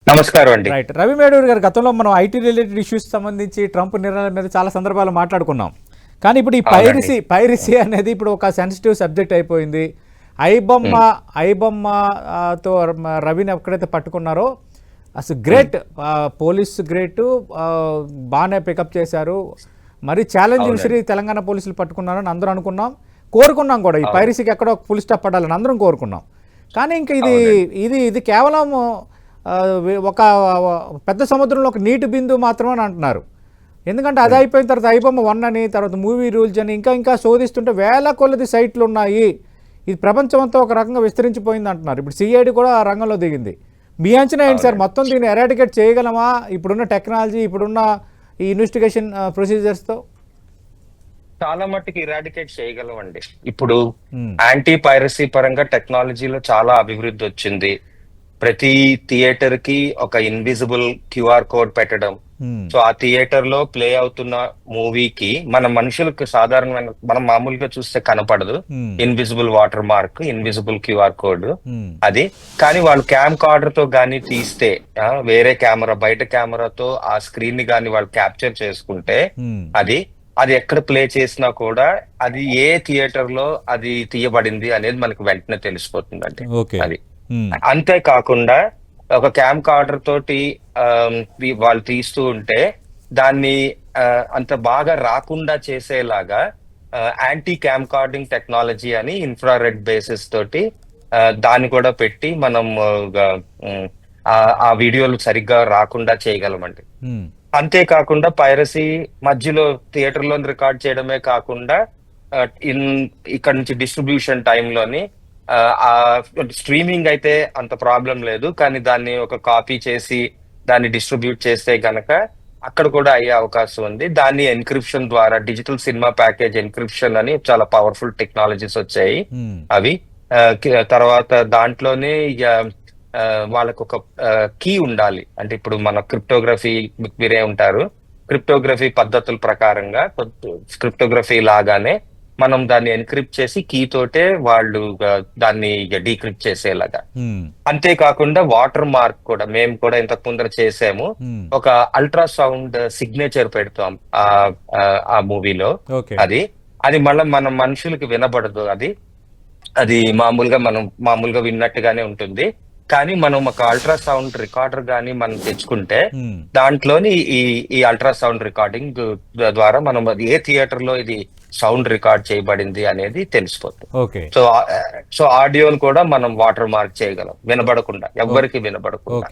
నమస్కారం అండి. రైట్. రవి మేడూరి గారు, గతంలో మనం ఐటీ రిలేటెడ్ ఇష్యూస్ సంబంధించి ట్రంప్ నిర్ణయాల మీద చాలా సందర్భాలు మాట్లాడుకున్నాం. కానీ ఇప్పుడు ఈ అవునండి. పైరసీ అనేది ఇప్పుడు ఒక సెన్సిటివ్ సబ్జెక్ట్ అయిపోయింది. ఐబొమ్మతో రవిని ఎక్కడైతే పట్టుకున్నారో అసలు గ్రేట్, పోలీస్ గ్రేట్, బాగానే పికప్ చేశారు. మరి ఛాలెంజ్ విసిరి తెలంగాణ పోలీసులు పట్టుకున్నారని అందరూ అనుకున్నాం, కోరుకున్నాం కూడా. ఈ పైరసీకి ఎక్కడో ఫుల్ స్టాప్ పడాలని అందరం కోరుకున్నాం. కానీ ఇంకా ఇది కేవలం ఒక పెద్ద సముద్రంలో ఒక నీటి బిందువు మాత్రమే అని అంటున్నారు. ఎందుకంటే అది అయిపోయిన తర్వాత ఐబొమ్మ 1 అని, తర్వాత మూవీ రూల్స్ అని ఇంకా శోధిస్తుంటే వేల కొలది సైట్లు ఉన్నాయి. ఇది ప్రపంచమంతా ఒక రకంగా విస్తరించిపోయింది అంటున్నారు. ఇప్పుడు సిఐడి కూడా ఆ రంగంలో దిగింది. మీ అంచనా ఏంటి సార్? మొత్తం దీన్ని ఎరాడికేట్ చేయగలమా ఇప్పుడున్న టెక్నాలజీ, ఇప్పుడున్న ఈ ఇన్వెస్టిగేషన్ ప్రొసీజర్స్తో? చాలా మట్టుకు ఇరాడికేట్ చేయగలమండి. ఇప్పుడు యాంటీ పైరసీ పరంగా టెక్నాలజీలో చాలా అభివృద్ధి వచ్చింది. ప్రతి థియేటర్ కి ఒక ఇన్విజిబుల్ క్యూఆర్ కోడ్ పెట్టడం. సో ఆ థియేటర్ లో ప్లే అవుతున్న మూవీకి మన మనుషులకు సాధారణమైన మనం మామూలుగా చూస్తే కనపడదు. Invisible water mark, invisible QR code అది. కానీ వాళ్ళు క్యామ్ కార్డర్ తో గానీ తీస్తే, వేరే కెమెరా, బయట కెమెరాతో ఆ స్క్రీన్ ని గానీ వాళ్ళు క్యాప్చర్ చేసుకుంటే అది ఎక్కడ ప్లే చేసినా కూడా అది ఏ థియేటర్ లో అది తీయబడింది అనేది మనకు వెంటనే తెలిసిపోతుందండి. అది అంతేకాకుండా ఒక క్యామ్ కార్డర్ తోటి వాళ్ళు తీస్తూ ఉంటే దాన్ని అంత బాగా రాకుండా చేసేలాగా యాంటీ క్యామ్ కార్డింగ్ టెక్నాలజీ అని ఇన్ఫ్రారెడ్ బేసిస్ తోటి దాన్ని కూడా పెట్టి మనం ఆ వీడియోలు సరిగ్గా రాకుండా చేయగలమండి. అంతేకాకుండా పైరసీ మధ్యలో థియేటర్ లో రికార్డ్ చేయడమే కాకుండా ఇక్కడ నుంచి డిస్ట్రిబ్యూషన్ టైంలోని ఆ స్ట్రీమింగ్ అయితే అంత ప్రాబ్లం లేదు, కానీ దాన్ని ఒక కాపీ చేసి దాన్ని డిస్ట్రిబ్యూట్ చేస్తే గనక అక్కడ కూడా అయ్యే అవకాశం ఉంది. దాన్ని ఎన్క్రిప్షన్ ద్వారా, డిజిటల్ సినిమా ప్యాకేజ్ ఎన్క్రిప్షన్ అని చాలా పవర్ఫుల్ టెక్నాలజీస్ వచ్చాయి. అవి తర్వాత దాంట్లోనే వాళ్ళకు ఒక కీ ఉండాలి. అంటే ఇప్పుడు మన క్రిప్టోగ్రఫీ మీరే ఉంటారు, క్రిప్టోగ్రఫీ పద్ధతుల ప్రకారంగా క్రిప్టోగ్రఫీ లాగానే మనం దాన్ని ఎన్క్రిప్ట్ చేసి కీ తోటే వాళ్ళు దాన్ని డీక్రిప్ట్ చేసేలాగా. అంతేకాకుండా వాటర్ మార్క్ కూడా మేము కూడా ఇంతకు ముందర చేసాము. ఒక అల్ట్రాసౌండ్ సిగ్నేచర్ పెడతాం ఆ మూవీలో. అది మళ్ళీ మన మనుషులకి వినబడదు. అది మామూలుగా విన్నట్టుగానే ఉంటుంది. కానీ మనం ఒక అల్ట్రాసౌండ్ రికార్డర్ గానీ మనం తెచ్చుకుంటే దాంట్లోని ఈ అల్ట్రాసౌండ్ రికార్డింగ్ ద్వారా మనం ఏ థియేటర్ లో ఇది సౌండ్ రికార్డ్ చేయబడింది అనేది తెలిసిపోతుంది. సో ఆడియోని కూడా మనం వాటర్ మార్క్ చేయగలం, వినబడకుండా, ఎవ్వరికి వినబడకుండా.